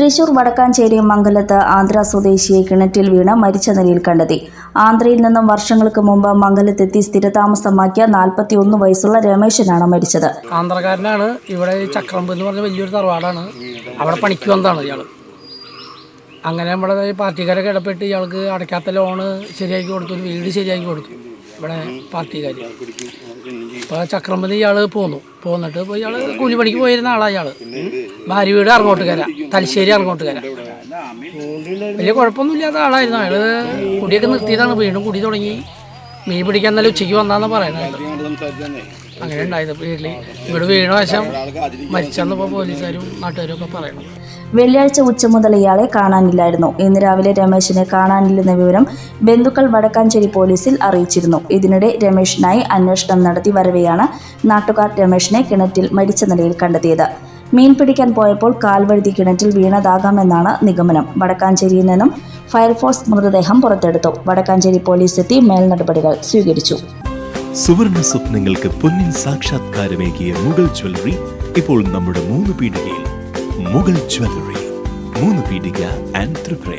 തൃശൂർ വടക്കാഞ്ചേരി മംഗലത്ത് ആന്ധ്ര സ്വദേശിയെ കിണറ്റിൽ വീണ് മരിച്ച നിലയിൽ കണ്ടെത്തി. ആന്ധ്രയിൽ നിന്നും വർഷങ്ങൾക്ക് മുമ്പ് മംഗലത്തെത്തി സ്ഥിരതാമസമാക്കിയ 41 വയസ്സുള്ള രമേശനാണ് മരിച്ചത്. ആന്ധ്രക്കാരനാണ്. ഇവിടെ ചക്രമ്പ് എന്ന് പറഞ്ഞ വലിയൊരു തറവാടാണ്. അവിടെ പണിക്ക് വന്നതാണ് ഇയാൾ. അങ്ങനെ നമ്മുടെ പാർട്ടിക്കാരൊക്കെ ഇടപെട്ട് ഇയാൾക്ക് അടയ്ക്കാത്ത ലോണ് ശരിയാക്കി കൊടുത്തു, ഒരു വീട് ശരിയാക്കി കൊടുത്തു ഇവിടെ പാർട്ടിക്കാർ. ഇപ്പോൾ ചക്രമ്പതി ഇയാൾ പോന്നിട്ട് ഇപ്പോൾ ഇയാൾ കൂലിപ്പണിക്ക് പോയിരുന്ന ആളാണ്. ഇയാൾ ഭാര്യ വീട് അറങ്ങോട്ടുകര, തലശ്ശേരി അറങ്ങോട്ടുകര. വലിയ കുഴപ്പമൊന്നുമില്ലാത്ത ആളായിരുന്നു. അയാൾ കുടിയൊക്കെ നിർത്തിയതാണ്, വീണ്ടും കുടി തുടങ്ങി. മീൻ പിടിക്കാൻ നല്ല ഉച്ചയ്ക്ക് വന്നാന്ന് പറയുന്നത്. അങ്ങനെ ഉണ്ടായത്. വീട്ടിൽ ഇവിടെ വീണ വശം മരിച്ചെന്നിപ്പോൾ പോലീസുകാരും നാട്ടുകാരും ഒക്കെ പറയണം. വെള്ളിയാഴ്ച ഉച്ച മുതൽ ഇയാളെ കാണാനില്ലായിരുന്നു. ഇന്ന് രാവിലെ രമേശിനെ കാണാനില്ലെന്ന വിവരം ബന്ധുക്കൾ വടക്കാഞ്ചേരി പോലീസിൽ അറിയിച്ചിരുന്നു. ഇതിനിടെ രമേശിനായി അന്വേഷണം നടത്തി വരവെയാണ് നാട്ടുകാർ രമേശിനെ കിണറ്റിൽ മരിച്ച നിലയിൽ കണ്ടെത്തിയത്. മീൻ പിടിക്കാൻ പോയപ്പോൾ കാൽവഴുതി കിണറ്റിൽ വീണതാകാമെന്നാണ് നിഗമനം. വടക്കാഞ്ചേരിയിൽ നിന്നും ഫയർഫോഴ്സ് മൃതദേഹം പുറത്തെടുത്തു. വടക്കാഞ്ചേരി പോലീസ് എത്തി മേൽനടപടികൾ സ്വീകരിച്ചു. സുവർണ സ്വപ്നങ്ങൾക്ക് പൊന്നിൻ സാക്ഷാത്കാരമേകിയ മുഗൾ ജ്വല്ലറി ഇപ്പോൾ നമ്മുടെ 3 പീടികയിൽ. മുഗൾ ജ്വല്ലറി, 3 പീടിക ആൻഡ് ത്രിപുര.